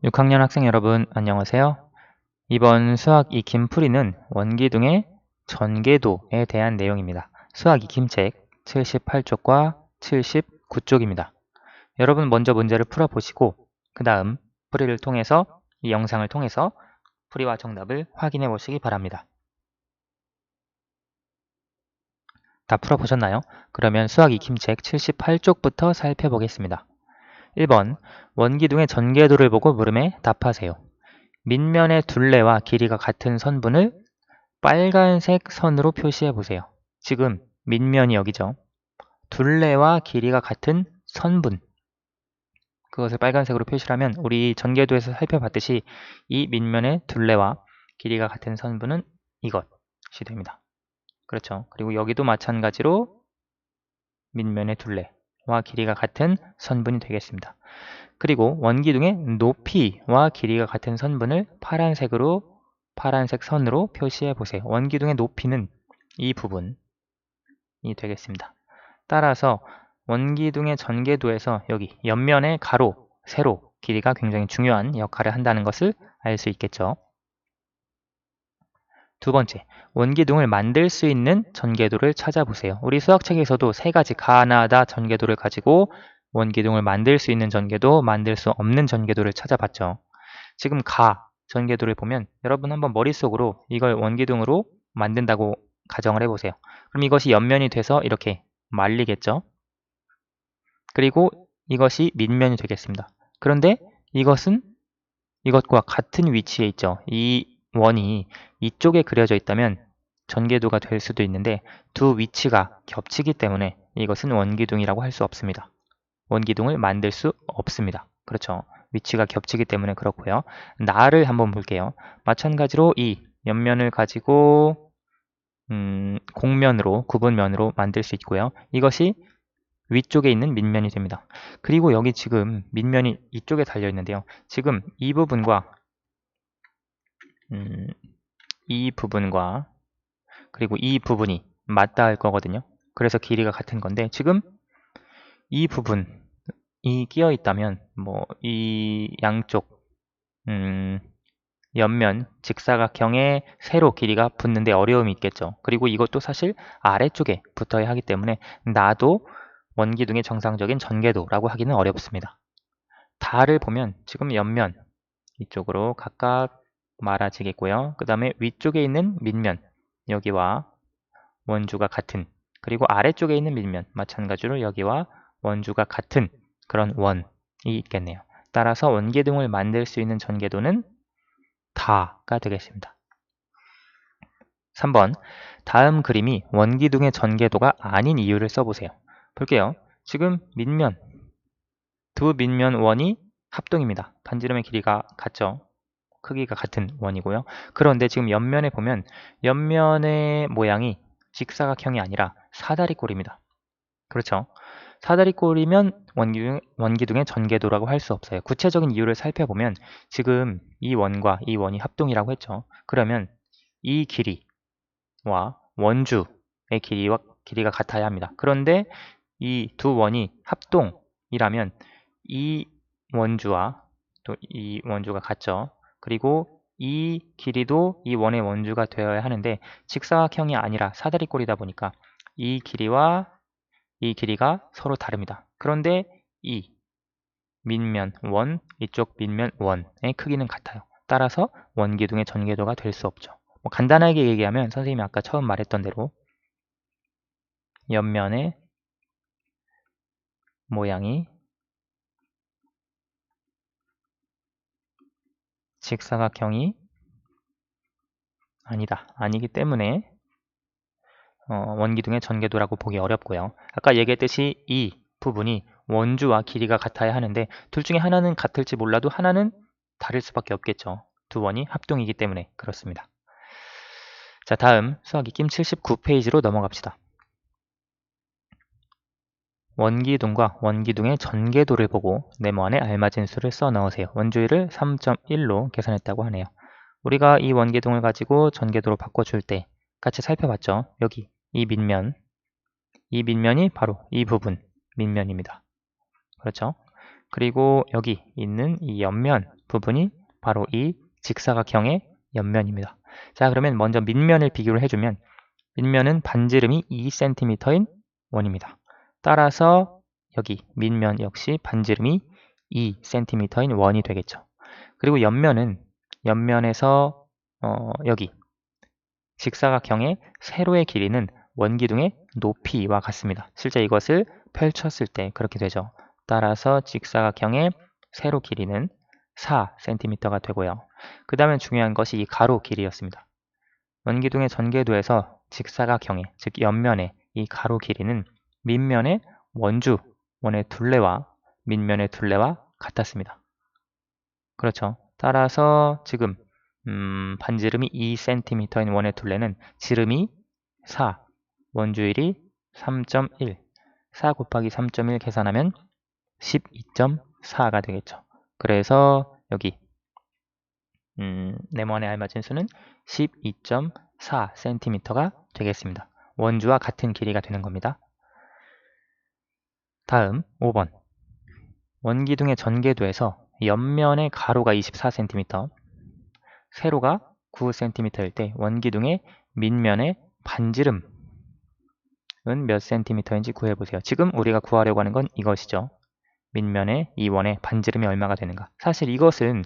6학년 학생 여러분, 안녕하세요. 이번 수학 익힘 풀이는 원기둥의 전개도에 대한 내용입니다. 수학 익힘책 78쪽과 79쪽입니다. 여러분 먼저 문제를 풀어보시고 그 다음 풀이를 통해서 이 영상을 통해서 풀이와 정답을 확인해 보시기 바랍니다. 다 풀어보셨나요? 그러면 수학 익힘책 78쪽부터 살펴보겠습니다. 1번, 원기둥의 전개도를 보고 물음에 답하세요. 밑면의 둘레와 길이가 같은 선분을 빨간색 선으로 표시해 보세요. 지금 밑면이 여기죠. 둘레와 길이가 같은 선분. 그것을 빨간색으로 표시를 하면 우리 전개도에서 살펴봤듯이 이 밑면의 둘레와 길이가 같은 선분은 이것이 됩니다. 그렇죠. 그리고 여기도 마찬가지로 밑면의 둘레와 길이가 같은 선분이 되겠습니다. 그리고 원기둥의 높이와 길이가 같은 선분을 파란색 선으로 표시해 보세요. 원기둥의 높이는 이 부분이 되겠습니다. 따라서 원기둥의 전개도에서 여기 옆면의 가로, 세로 길이가 굉장히 중요한 역할을 한다는 것을 알 수 있겠죠. 두 번째, 원기둥을 만들 수 있는 전개도를 찾아보세요. 우리 수학책에서도 세 가지 가나다 전개도를 가지고 원기둥을 만들 수 있는 전개도, 만들 수 없는 전개도를 찾아봤죠. 지금 전개도를 보면 여러분 한번 머릿속으로 이걸 원기둥으로 만든다고 가정을 해보세요. 그럼 이것이 옆면이 돼서 이렇게 말리겠죠. 그리고 이것이 밑면이 되겠습니다. 그런데 이것은 이것과 같은 위치에 있죠. 이 원이 이쪽에 그려져 있다면 전개도가 될 수도 있는데 두 위치가 겹치기 때문에 이것은 원기둥이라고 할 수 없습니다. 원기둥을 만들 수 없습니다. 그렇죠. 위치가 겹치기 때문에 그렇고요. 나를 한번 볼게요. 마찬가지로 이 옆면을 가지고 공면으로, 구분면으로 만들 수 있고요. 이것이 위쪽에 있는 밑면이 됩니다. 그리고 여기 지금 밑면이 이쪽에 달려 있는데요. 지금 이 부분과 이 부분과 그리고 이 부분이 맞닿아 할 거거든요. 그래서 길이가 같은 건데 지금 이 부분이 끼어 있다면 이 양쪽 옆면 직사각형의 세로 길이가 붙는데 어려움이 있겠죠. 그리고 이것도 사실 아래쪽에 붙어야 하기 때문에 나도 원기둥의 정상적인 전개도라고 하기는 어렵습니다. 다를 보면 지금 옆면 이쪽으로 각각 말아지겠고요. 그 다음에 위쪽에 있는 밑면 여기와 원주가 같은, 그리고 아래쪽에 있는 밑면 마찬가지로 여기와 원주가 같은 그런 원이 있겠네요. 따라서 원기둥을 만들 수 있는 전개도는 다가 되겠습니다. 3번, 다음 그림이 원기둥의 전개도가 아닌 이유를 써보세요. 볼게요. 지금 두 밑면 원이 합동입니다. 반지름의 길이가 같죠. 크기가 같은 원이고요. 그런데 지금 옆면에 보면 옆면의 모양이 직사각형이 아니라 사다리꼴입니다. 그렇죠. 사다리꼴이면 원기둥의 전개도라고 할 수 없어요. 구체적인 이유를 살펴보면 지금 이 원과 이 원이 합동이라고 했죠. 그러면 이 길이와 원주의 길이가 같아야 합니다. 그런데 이 두 원이 합동이라면 이 원주와 또 이 원주가 같죠. 그리고 이 길이도 이 원의 원주가 되어야 하는데 직사각형이 아니라 사다리꼴이다 보니까 이 길이와 이 길이가 서로 다릅니다. 그런데 이 밑면 원, 이쪽 밑면 원의 크기는 같아요. 따라서 원기둥의 전개도가 될 수 없죠. 간단하게 얘기하면 선생님이 아까 처음 말했던 대로 옆면의 모양이 직사각형이 아니기 때문에 원기둥의 전개도라고 보기 어렵고요. 아까 얘기했듯이 이 부분이 원주와 길이가 같아야 하는데 둘 중에 하나는 같을지 몰라도 하나는 다를 수밖에 없겠죠. 두 원이 합동이기 때문에 그렇습니다. 자, 다음 수학 익힘 79페이지로 넘어갑시다. 원기둥과 원기둥의 전개도를 보고 네모 안에 알맞은 수를 써 넣으세요. 원주율을 3.1로 계산했다고 하네요. 우리가 이 원기둥을 가지고 전개도로 바꿔줄 때 같이 살펴봤죠. 여기 이 밑면이 바로 이 부분 밑면입니다. 그렇죠? 그리고 여기 있는 이 옆면 부분이 바로 이 직사각형의 옆면입니다. 자, 그러면 먼저 밑면을 비교를 해주면 밑면은 반지름이 2cm인 원입니다. 따라서 여기 밑면 역시 반지름이 2cm인 원이 되겠죠. 그리고 옆면에서 여기 직사각형의 세로의 길이는 원기둥의 높이와 같습니다. 실제 이것을 펼쳤을 때 그렇게 되죠. 따라서 직사각형의 세로 길이는 4cm가 되고요. 그 다음에 중요한 것이 이 가로 길이였습니다. 원기둥의 전개도에서 직사각형의, 즉 옆면의 이 가로 길이는 밑면의 원의 둘레와 밑면의 둘레와 같았습니다. 그렇죠. 따라서 지금 반지름이 2cm인 원의 둘레는 지름이 4, 원주율이 3.1, 4 곱하기 3.1 계산하면 12.4가 되겠죠. 그래서 여기 네모안에 알맞은 수는 12.4cm가 되겠습니다. 원주와 같은 길이가 되는 겁니다. 다음 5번. 원기둥의 전개도에서 옆면의 가로가 24cm, 세로가 9cm일 때 원기둥의 밑면의 반지름은 몇 cm인지 구해보세요. 지금 우리가 구하려고 하는 건 이것이죠. 밑면의 이 원의 반지름이 얼마가 되는가. 사실 이것은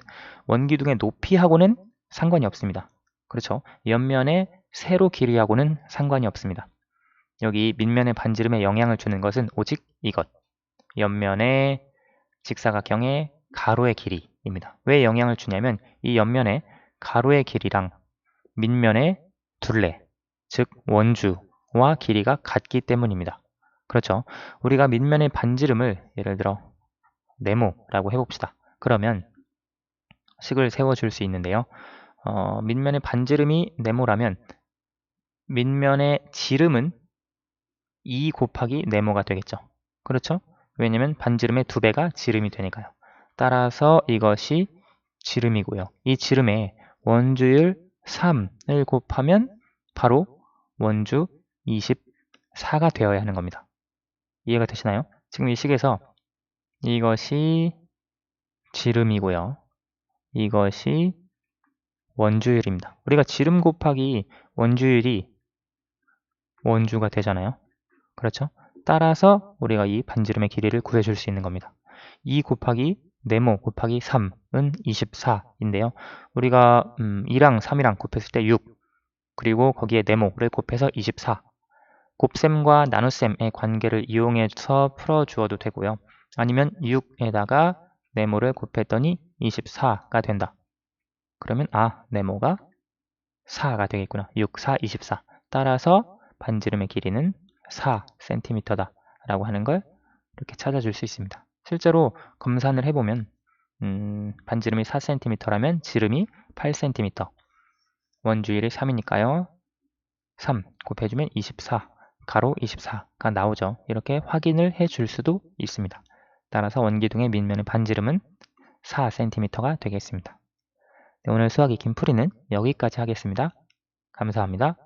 원기둥의 높이하고는 상관이 없습니다. 그렇죠? 옆면의 세로 길이하고는 상관이 없습니다. 여기 밑면의 반지름에 영향을 주는 것은 오직 이것. 옆면의 직사각형의 가로의 길이입니다. 왜 영향을 주냐면 이 옆면의 가로의 길이랑 밑면의 둘레, 즉 원주와 길이가 같기 때문입니다. 그렇죠? 우리가 밑면의 반지름을 예를 들어 네모라고 해봅시다. 그러면 식을 세워줄 수 있는데요. 밑면의 반지름이 네모라면 밑면의 지름은 2 곱하기 네모가 되겠죠. 그렇죠? 왜냐면 반지름의 2배가 지름이 되니까요. 따라서 이것이 지름이고요. 이 지름에 원주율 3을 곱하면 바로 원주 24가 되어야 하는 겁니다. 이해가 되시나요? 지금 이 식에서 이것이 지름이고요. 이것이 원주율입니다. 우리가 지름 곱하기 원주율이 원주가 되잖아요. 그렇죠? 따라서 우리가 이 반지름의 길이를 구해줄 수 있는 겁니다. 2 곱하기 네모 곱하기 3은 24인데요. 우리가 2랑 3이랑 곱했을 때 6, 그리고 거기에 네모를 곱해서 24. 곱셈과 나눗셈의 관계를 이용해서 풀어주어도 되고요. 아니면 6에다가 네모를 곱했더니 24가 된다. 그러면 네모가 4가 되겠구나. 6, 4, 24. 따라서 반지름의 길이는 4cm다 라고 하는 걸 이렇게 찾아줄 수 있습니다. 실제로 검산을 해보면 반지름이 4cm라면 지름이 8cm, 원주율이 3이니까요. 3 곱해주면 24, 가로 24가 나오죠. 이렇게 확인을 해줄 수도 있습니다. 따라서 원기둥의 밑면의 반지름은 4cm가 되겠습니다. 네, 오늘 수학 익힌 풀이는 여기까지 하겠습니다. 감사합니다.